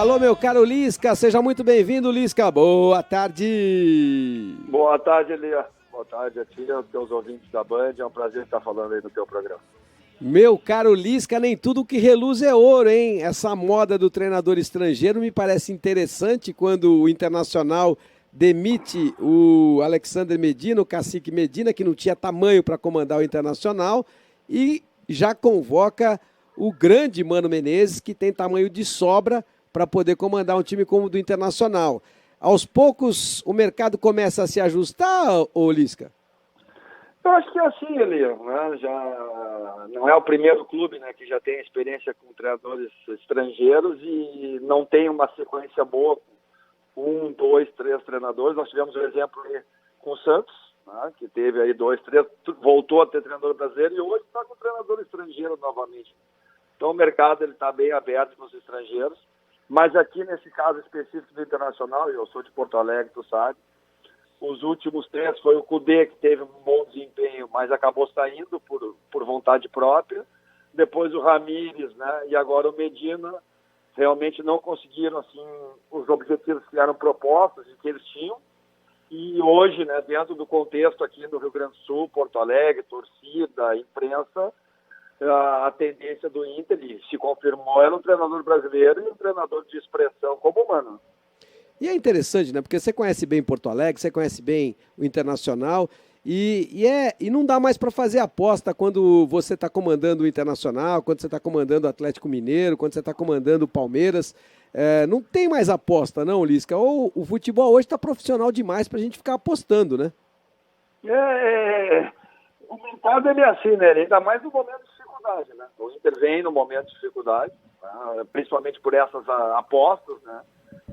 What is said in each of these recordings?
Alô, meu caro Lisca, seja muito bem-vindo, Lisca. Boa tarde. Boa tarde, Elia. Boa tarde a ti, aos teus ouvintes da Band. É um prazer estar falando aí no teu programa. Meu caro Lisca, nem tudo que reluz é ouro, hein? Essa moda do treinador estrangeiro me parece interessante quando o Internacional demite o Alexander Medina, o cacique Medina, que não tinha tamanho para comandar o Internacional, e já convoca o grande Mano Menezes, que tem tamanho de sobra para poder comandar um time como o do Internacional. Aos poucos, o mercado começa a se ajustar, ô Lisca? Eu acho que é assim, Elia, né? Já não é o primeiro clube, né, que já tem experiência com treinadores estrangeiros e não tem uma sequência boa com 1, 2, 3 treinadores. Nós tivemos um exemplo aí com o Santos, né, que teve aí 2, 3, voltou a ter treinador brasileiro e hoje está com treinador estrangeiro novamente. Então o mercado está bem aberto com os estrangeiros, mas aqui nesse caso específico do Internacional, eu sou de Porto Alegre, tu sabe, os últimos 3 foi o Cudê, que teve um bom desempenho, mas acabou saindo por vontade própria. Depois o Ramírez, né? E agora o Medina. Realmente não conseguiram assim, os objetivos que eram propostos e que eles tinham. E hoje, né, dentro do contexto aqui no Rio Grande do Sul, Porto Alegre, torcida, imprensa, a tendência do Inter, e se confirmou, era um treinador brasileiro e um treinador de expressão como humano. E é interessante, né? Porque você conhece bem Porto Alegre, você conhece bem o Internacional e não dá mais para fazer aposta quando você está comandando o Internacional, quando você está comandando o Atlético Mineiro, quando você está comandando o Palmeiras. Não tem mais aposta, não, Lisca? Ou o futebol hoje está profissional demais para a gente ficar apostando, né? O mercado ele é assim, né? Ainda mais no momento de dificuldade, né? O Inter vem no momento de dificuldade, né? Principalmente por essas apostas, né?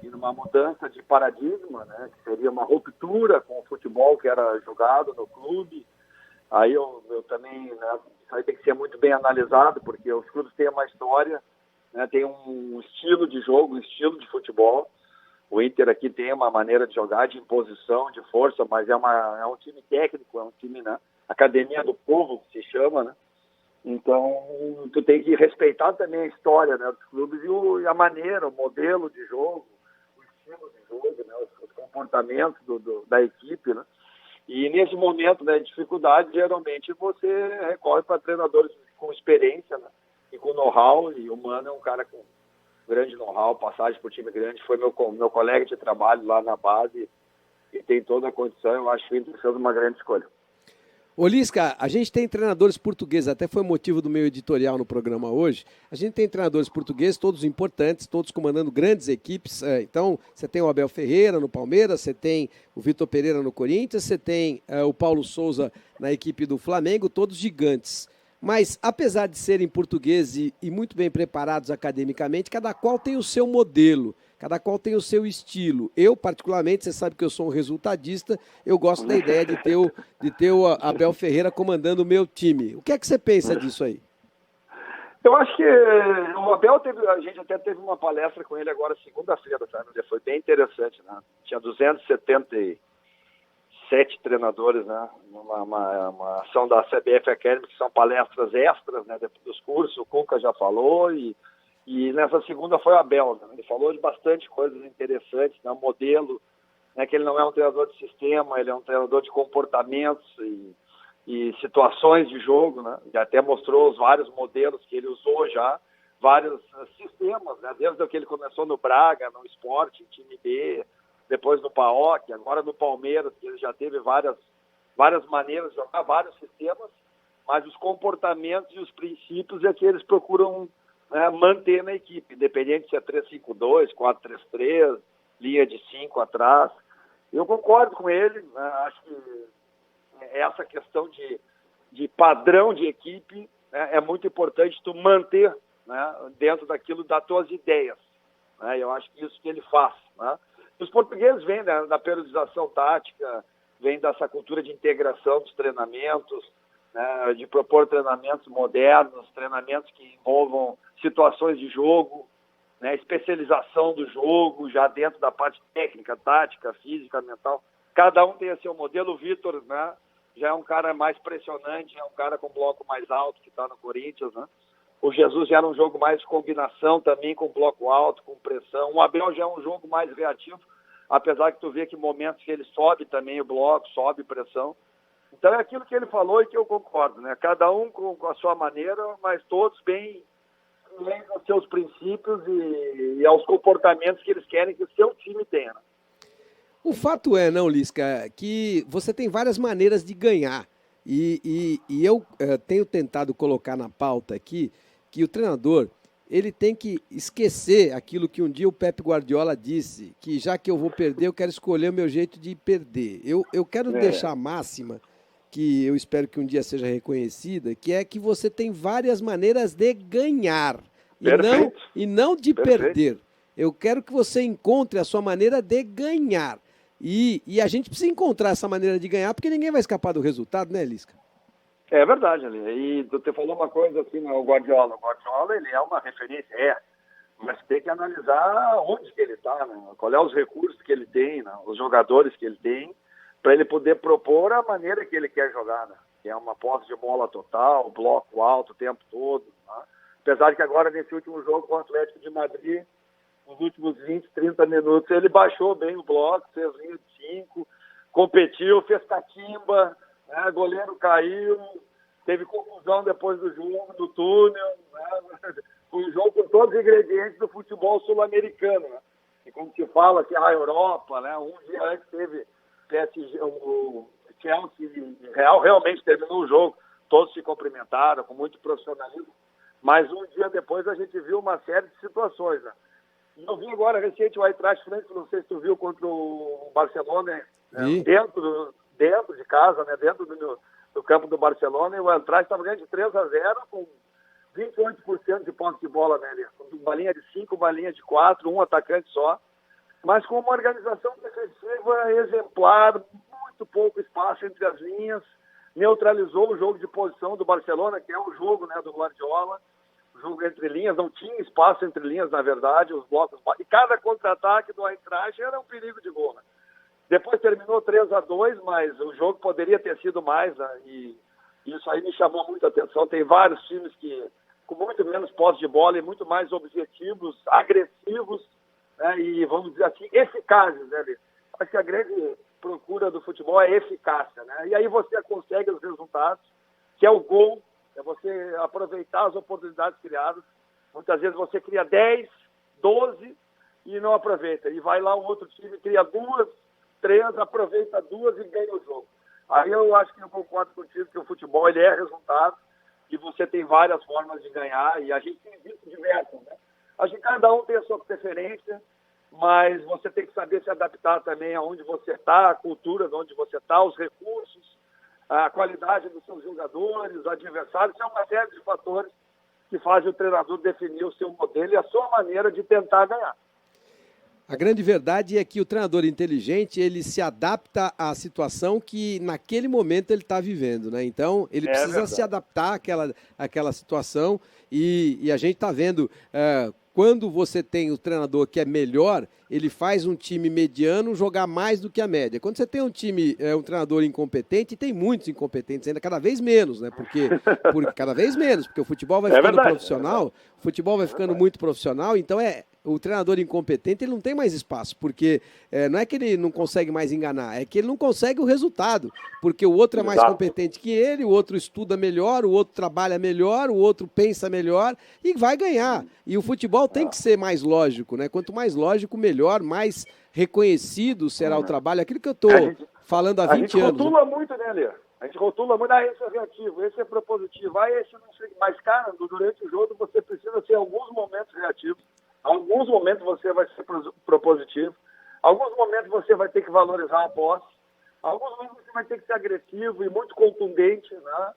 E numa mudança de paradigma, né, que seria uma ruptura com o futebol que era jogado no clube. Aí eu também, né, isso aí tem que ser muito bem analisado, porque os clubes têm uma história, né, tem um estilo de jogo, um estilo de futebol. O Inter aqui tem uma maneira de jogar, de imposição, de força, mas é um time técnico, é um time, né, academia do povo, que se chama, né? Então, tu tem que respeitar também a história, né, dos clubes e a maneira, o modelo de jogo, de jogo, né, os comportamentos da equipe, né? E nesse momento, né, de dificuldade, geralmente você recorre para treinadores com experiência, né, e com know-how, e o Mano é um cara com grande know-how, passagem por time grande, foi meu colega de trabalho lá na base e tem toda a condição. Eu acho que o Inter sendo uma grande escolha. Ô Lisca, a gente tem treinadores portugueses, até foi motivo do meu editorial no programa hoje. A gente tem treinadores portugueses, todos importantes, todos comandando grandes equipes. Então, você tem o Abel Ferreira no Palmeiras, você tem o Vitor Pereira no Corinthians, você tem o Paulo Souza na equipe do Flamengo, todos gigantes. Mas, apesar de serem portugueses e muito bem preparados academicamente, cada qual tem o seu modelo, cada qual tem o seu estilo. Eu, particularmente, você sabe que eu sou um resultadista, eu gosto da ideia de ter o Abel Ferreira comandando o meu time. O que é que você pensa disso aí? Eu acho que o Abel a gente até teve uma palestra com ele agora segunda-feira, tá? Foi bem interessante, né? Tinha 277 treinadores, né? Uma ação da CBF Academy, que são palestras extras, né, dos cursos. O Cuca já falou e nessa segunda foi o Abel, né? Ele falou de bastante coisas interessantes, né? O modelo, né, que ele não é um treinador de sistema, ele é um treinador de comportamentos e situações de jogo, né? E até mostrou os vários modelos que ele usou já, vários sistemas, né? Desde o que ele começou no Braga, no Sport, em time B, depois no PAOK, agora no Palmeiras, que ele já teve várias maneiras de jogar, vários sistemas, mas os comportamentos e os princípios é que eles procuram, né, manter na equipe, independente se é 3-5-2, 4-3-3, linha de 5 atrás. Eu concordo com ele, né? Acho que essa questão de padrão de equipe, né, é muito importante tu manter, né, dentro daquilo das tuas ideias, né? Eu acho que isso que ele faz, né? Os portugueses vêm, né, da periodização tática, vêm dessa cultura de integração dos treinamentos, né, de propor treinamentos modernos, treinamentos que envolvam situações de jogo, né, especialização do jogo, já dentro da parte técnica, tática, física, mental. Cada um tem o seu modelo. O Vitor, né, já é um cara mais pressionante, é um cara com bloco mais alto que está no Corinthians, né? O Jesus já era um jogo mais de combinação também, com bloco alto, com pressão. O Abel já é um jogo mais reativo, apesar que tu vê que momentos que ele sobe também o bloco, sobe pressão. Então é aquilo que ele falou e que eu concordo, né? Cada um com a sua maneira, mas todos bem aos seus princípios e aos comportamentos que eles querem que o seu time tenha. O fato é, não, Lisca, que você tem várias maneiras de ganhar. E eu tenho tentado colocar na pauta aqui que o treinador ele tem que esquecer aquilo que um dia o Pep Guardiola disse, que já que eu vou perder, eu quero escolher o meu jeito de perder. Eu quero deixar a máxima, que eu espero que um dia seja reconhecida, que é que você tem várias maneiras de ganhar e não de perder. Eu quero que você encontre a sua maneira de ganhar. E a gente precisa encontrar essa maneira de ganhar, porque ninguém vai escapar do resultado, né, Lisca? É verdade, Ali. E você falou uma coisa assim, o Guardiola. O Guardiola, ele é uma referência, mas tem que analisar onde que ele está, né? Qual é os recursos que ele tem, né? Os jogadores que ele tem, para ele poder propor a maneira que ele quer jogar, né? Que é uma posse de bola total, bloco alto o tempo todo, né? Apesar de que agora, nesse último jogo com o Atlético de Madrid, nos últimos 20, 30 minutos, ele baixou bem o bloco, fez linha de 5, competiu, fez catimba, né? Goleiro caiu, teve confusão depois do jogo, do túnel, né? Foi um jogo com todos os ingredientes do futebol sul-americano, né? E como se fala que a Europa, né? Um dia antes teve PSG, o Chelsea e Real realmente terminou o jogo, todos se cumprimentaram com muito profissionalismo, mas um dia depois a gente viu uma série de situações, né? E eu vi agora recente o Eintracht Frankfurt, não sei se tu viu, contra o Barcelona, dentro de casa, né? Dentro do campo do Barcelona, e o Eintracht estava ganhando de 3-0 com 28% de posse de bola, né? Uma linha de 5, uma linha de 4, um atacante só, mas com uma organização defensiva exemplar, muito pouco espaço entre as linhas, neutralizou o jogo de posição do Barcelona, que é o jogo, né, do Guardiola, o jogo entre linhas, não tinha espaço entre linhas, na verdade, os blocos, e cada contra-ataque do Eintracht era um perigo de gol, né? Depois terminou 3-2, mas o jogo poderia ter sido mais, né? E isso aí me chamou muita atenção. Tem vários times que, com muito menos posse de bola e muito mais objetivos, agressivos, né? E, vamos dizer assim, eficazes, né? Acho que a grande procura do futebol é eficácia, né? E aí você consegue os resultados, que é o gol, é você aproveitar as oportunidades criadas. Muitas vezes você cria 10, 12 e não aproveita. E vai lá um outro time, cria 2, 3, aproveita 2 e ganha o jogo. Aí eu acho que eu concordo contigo que o futebol ele é resultado e você tem várias formas de ganhar e a gente tem visto diversas, né? Acho que cada um tem a sua preferência, mas você tem que saber se adaptar também aonde você está, a cultura de onde você está, os recursos, a qualidade dos seus jogadores, os adversários, é uma série de fatores que fazem o treinador definir o seu modelo e a sua maneira de tentar ganhar. A grande verdade é que o treinador inteligente, ele se adapta à situação que naquele momento ele está vivendo, né? Então, ele precisa se adaptar àquela situação e a gente está vendo, quando você tem o treinador que é melhor, ele faz um time mediano jogar mais do que a média. Quando você tem um time, um treinador incompetente, e tem muitos incompetentes ainda, cada vez menos, né? Porque cada vez menos, porque o futebol vai ficando profissional, o futebol vai ficando muito profissional, então o treinador incompetente ele não tem mais espaço, porque não é que ele não consegue mais enganar, é que ele não consegue o resultado, porque o outro é mais competente que ele, o outro estuda melhor, o outro trabalha melhor, o outro pensa melhor e vai ganhar. E o futebol tem que ser mais lógico, né? Quanto mais lógico, melhor, mais reconhecido será o trabalho. Aquilo que eu estou falando há 20 anos. A gente rotula muito, né, Lê? A gente rotula muito, esse é reativo, esse é propositivo, esse não sei. Mas, cara, durante o jogo você precisa ter alguns momentos reativos. Alguns momentos você vai ser propositivo, alguns momentos você vai ter que valorizar a posse, alguns momentos você vai ter que ser agressivo e muito contundente, né?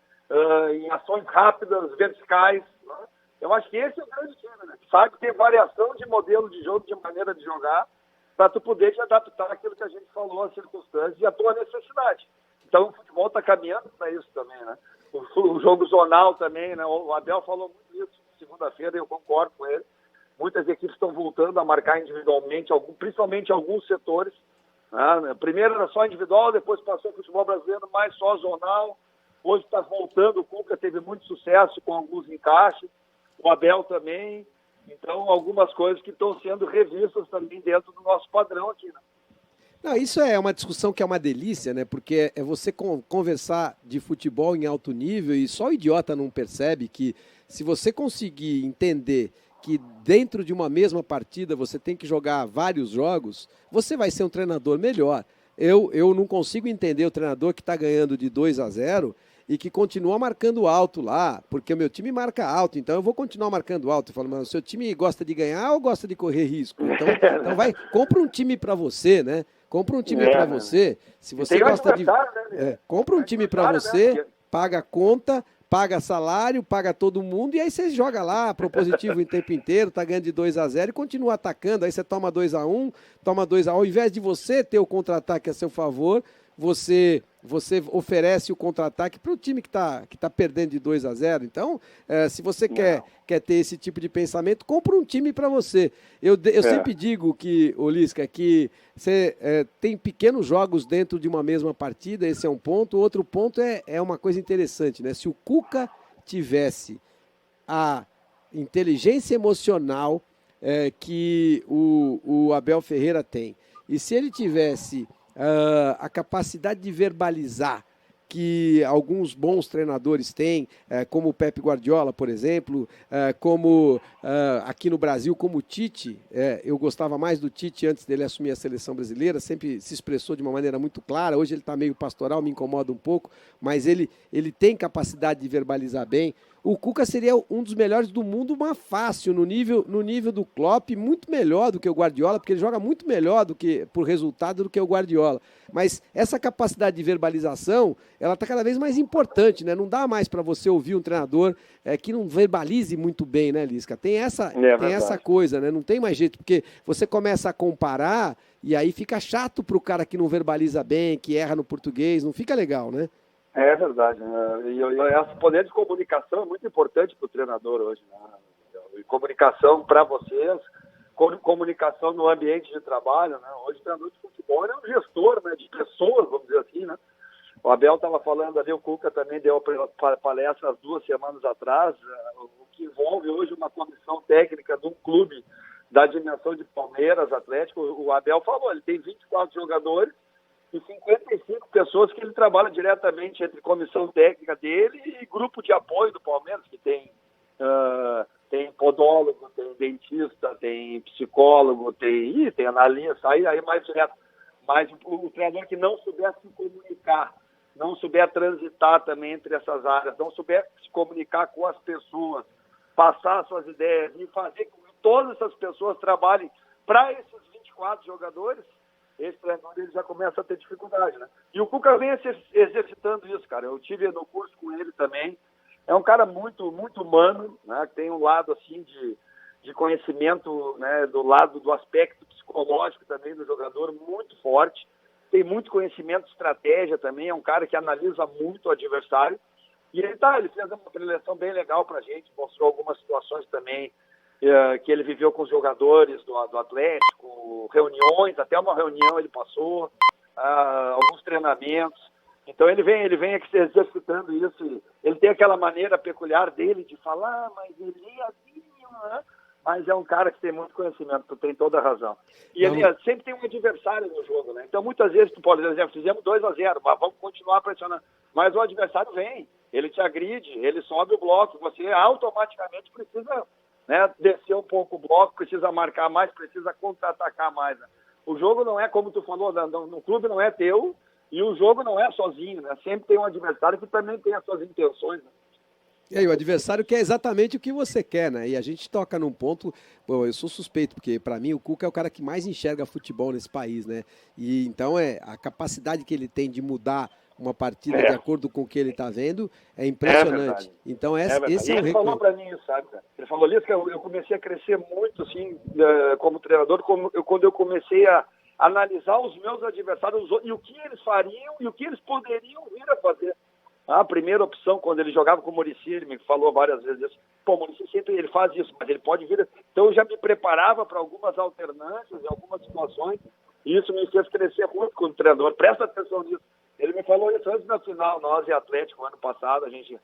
Em ações rápidas, verticais, né? Eu acho que esse é o grande time, né? Sabe ter variação de modelo de jogo, de maneira de jogar, para tu poder te adaptar àquilo que a gente falou, às circunstâncias e à tua necessidade. Então o futebol está caminhando para isso também, né? O jogo zonal também, né? O Abel falou muito isso segunda-feira, eu concordo com ele. Muitas equipes estão voltando a marcar individualmente, principalmente alguns setores. Né? Primeiro era só individual, depois passou o futebol brasileiro mais só zonal. Hoje está voltando, o Cuca teve muito sucesso com alguns encaixes. o Abel também. Então, algumas coisas que estão sendo revistas também dentro do nosso padrão aqui, né? Não, isso é uma discussão que é uma delícia, né? Porque é você conversar de futebol em alto nível e só o idiota não percebe que se você conseguir entender que dentro de uma mesma partida você tem que jogar vários jogos, você vai ser um treinador melhor. Eu não consigo entender o treinador que está ganhando de 2-0 e que continua marcando alto lá, porque o meu time marca alto, então eu vou continuar marcando alto. Eu falo, mas o seu time gosta de ganhar ou gosta de correr risco? Então vai, compra um time para você, né? Compra um time para Né? você. Se E você tem o gosta de. adversário, né? Compra um time para você, paga conta, paga salário, paga todo mundo, e aí você joga lá, propositivo o tempo inteiro, tá ganhando de 2-0 e continua atacando. Aí você toma 2-1, toma 2-1. Ao invés de você ter o contra-ataque a seu favor, você oferece o contra-ataque para o time que tá perdendo de 2-0. Então, se você quer ter esse tipo de pensamento, compra um time para você. Eu sempre digo que, Lisca, que você tem pequenos jogos dentro de uma mesma partida, esse é um ponto. O outro ponto é uma coisa interessante, né? Se o Cuca tivesse a inteligência emocional que o Abel Ferreira tem, e se ele tivesse a capacidade de verbalizar que alguns bons treinadores têm, como o Pep Guardiola, por exemplo, como aqui no Brasil, como o Tite. Eu gostava mais do Tite antes dele assumir a seleção brasileira, sempre se expressou de uma maneira muito clara. Hoje ele está meio pastoral, me incomoda um pouco, mas ele tem capacidade de verbalizar bem. O Cuca seria um dos melhores do mundo, mas fácil, no nível do Klopp, muito melhor do que o Guardiola, porque ele joga muito melhor por resultado do que o Guardiola. Mas essa capacidade de verbalização, ela está cada vez mais importante, né? Não dá mais para você ouvir um treinador que não verbalize muito bem, né, Lisca? Tem essa coisa, né? Não tem mais jeito, porque você começa a comparar e aí fica chato para o cara que não verbaliza bem, que erra no português, não fica legal, né? É verdade. E esse poder de comunicação é muito importante para o treinador hoje, né? E comunicação para vocês, comunicação no ambiente de trabalho, né? Hoje o treinador de futebol é um gestor, né, de pessoas, vamos dizer assim, né? O Abel estava falando ali, o Cuca também deu palestra 2 semanas atrás, o que envolve hoje uma comissão técnica de um clube da dimensão de Palmeiras, Atlético. O Abel falou, ele tem 24 jogadores e 55 pessoas que ele trabalha diretamente entre comissão técnica dele e grupo de apoio do Palmeiras, que tem podólogo, tem dentista, tem psicólogo, tem analista, aí mais direto. Mas o treinador que não souber se comunicar, não souber transitar também entre essas áreas, não souber se comunicar com as pessoas, passar suas ideias e fazer com que todas essas pessoas trabalhem para esses 24 jogadores, esse treinador ele já começa a ter dificuldade, né? E o Cuca vem exercitando isso, cara. Eu tive no curso com ele também. É um cara muito, muito humano, né? Que tem um lado assim de conhecimento, né? Do aspecto psicológico também do jogador muito forte. Tem muito conhecimento de estratégia também. É um cara que analisa muito o adversário. E ele fez uma preleção bem legal pra gente, mostrou algumas situações também que ele viveu com os jogadores do Atlético, reuniões, até uma reunião ele passou, alguns treinamentos. Então ele vem exercitando isso. Ele tem aquela maneira peculiar dele de falar, mas ele é assim, né? Mas é um cara que tem muito conhecimento, tu tem toda a razão. E ele sempre tem um adversário no jogo, né? Então muitas vezes tu pode dizer, fizemos 2-0, mas vamos continuar pressionando. Mas o adversário vem, ele te agride, ele sobe o bloco, você automaticamente precisa, né, descer um pouco o bloco, precisa marcar mais, precisa contra-atacar mais, né? O jogo não é, como tu falou, no clube não é teu, e o jogo não é sozinho, né? Sempre tem um adversário que também tem as suas intenções, né? E aí, o adversário quer exatamente o que você quer, né? E a gente toca num ponto, bom, eu sou suspeito, porque para mim o Cuca é o cara que mais enxerga futebol nesse país, né? E então a capacidade que ele tem de mudar uma partida de acordo com o que ele está vendo é impressionante. Então esse é um ele falou para mim isso, sabe? Ele falou isso que eu comecei a crescer muito, assim, como treinador, quando eu comecei a analisar os meus adversários e o que eles fariam e o que eles poderiam vir a fazer. A primeira opção, quando ele jogava com o Muricy, ele me falou várias vezes isso. Pô, o Muricy sempre ele faz isso, mas ele pode vir. Então eu já me preparava para algumas alternâncias, algumas situações, e isso me fez crescer muito como treinador. Presta atenção nisso. Ele me falou isso antes da final, nós e Atlético, ano passado, a gente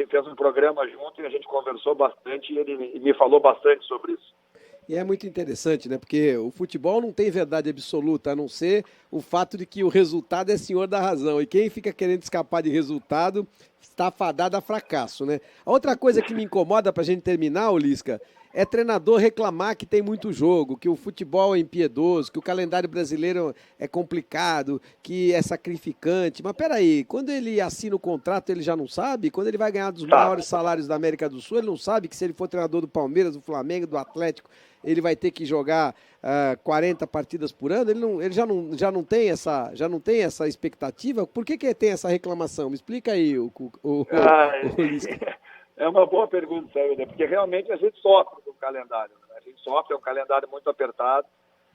fez um programa junto e a gente conversou bastante e ele me falou bastante sobre isso. E é muito interessante, né? Porque o futebol não tem verdade absoluta, a não ser o fato de que o resultado é senhor da razão. E quem fica querendo escapar de resultado está fadado a fracasso, né? A outra coisa que me incomoda para a gente terminar, Lisca, é treinador reclamar que tem muito jogo, que o futebol é impiedoso, que o calendário brasileiro é complicado, que é sacrificante. Mas peraí, quando ele assina o contrato, ele já não sabe? Quando ele vai ganhar dos maiores salários da América do Sul, ele não sabe que se ele for treinador do Palmeiras, do Flamengo, do Atlético, ele vai ter que jogar 40 partidas por ano? Ele já não tem essa expectativa? Por que tem essa reclamação? Me explica aí, o Lisca. É uma boa pergunta, Sérgio, né? Porque realmente a gente sofre com o calendário. Né? A gente sofre, é um calendário muito apertado,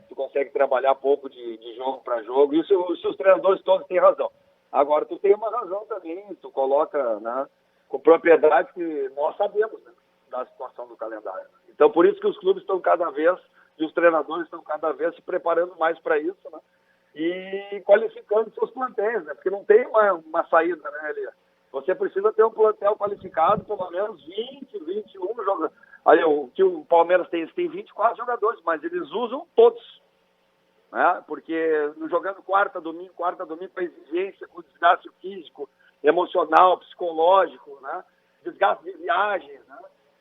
tu consegue trabalhar pouco de jogo para jogo, e os treinadores todos têm razão. Agora, tu tem uma razão também, tu coloca, né, com propriedade que nós sabemos, né, da situação do calendário. Então, por isso que os clubes estão cada vez, e os treinadores estão cada vez se preparando mais para isso, né? E qualificando seus plantéis, né? Porque não tem uma saída, né, Elia? Você precisa ter um plantel qualificado, pelo menos 20, 21 jogadores. Aí, o que o Palmeiras tem 24 jogadores, mas eles usam todos. Né? Porque jogando quarta, domingo, com a exigência, com desgaste físico, emocional, psicológico, né? Desgaste de viagens. Né?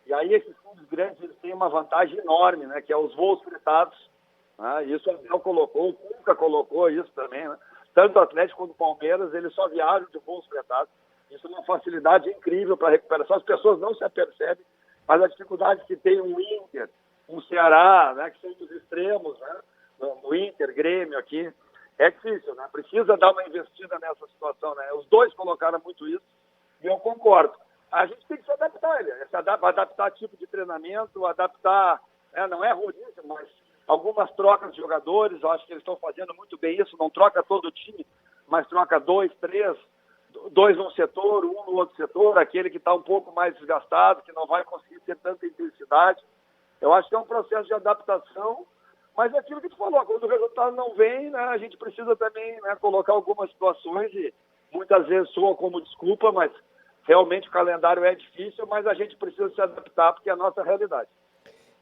E aí esses clubes grandes eles têm uma vantagem enorme, né? Que é os voos fretados. Né? Isso o Abel colocou, o Cuca colocou isso também. Né? Tanto o Atlético quanto o Palmeiras, eles só viajam de voos fretados. Isso é uma facilidade incrível para a recuperação. As pessoas não se apercebem, mas a dificuldade que tem um Inter, um Ceará, né, que são dos extremos, né, no Inter, Grêmio aqui, é difícil, né? Precisa dar uma investida nessa situação, né? Os dois colocaram muito isso e eu concordo. A gente tem que se adaptar, adaptar tipo de treinamento, adaptar, né, não é rodízio, mas algumas trocas de jogadores, eu acho que eles estão fazendo muito bem isso, não troca todo o time, mas troca 2, 3, 2 num setor, 1 no outro setor, aquele que está um pouco mais desgastado, que não vai conseguir ter tanta intensidade. Eu acho que é um processo de adaptação, mas é aquilo que tu falou, quando o resultado não vem, né, a gente precisa também, né, colocar algumas situações e muitas vezes soa como desculpa, mas realmente o calendário é difícil, mas a gente precisa se adaptar porque é a nossa realidade.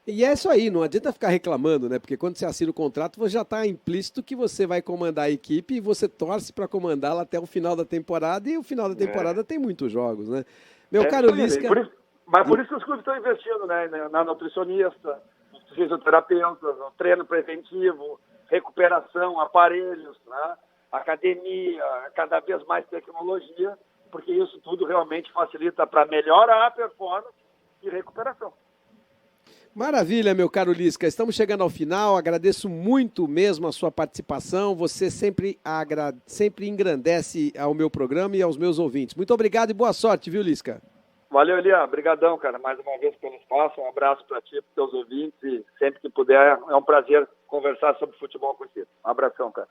E é isso aí, não adianta ficar reclamando, né? Porque quando você assina o contrato, você já está implícito que você vai comandar a equipe e você torce para comandá-la até o final da temporada, e o final da temporada tem muitos jogos, né? Meu caro Lisca... Mas por isso que os clubes estão investindo, né? Na nutricionista, nos fisioterapeutas, no treino preventivo, recuperação, aparelhos, né? Academia, cada vez mais tecnologia, porque isso tudo realmente facilita para melhorar a performance e recuperação. Maravilha, meu caro Lisca. Estamos chegando ao final. Agradeço muito mesmo a sua participação. Você sempre engrandece ao meu programa e aos meus ouvintes. Muito obrigado e boa sorte, viu, Lisca? Valeu, Elia. Obrigadão, cara, mais uma vez pelo espaço. Um abraço para ti, para os teus ouvintes. E sempre que puder, é um prazer conversar sobre futebol com você. Um abração, cara.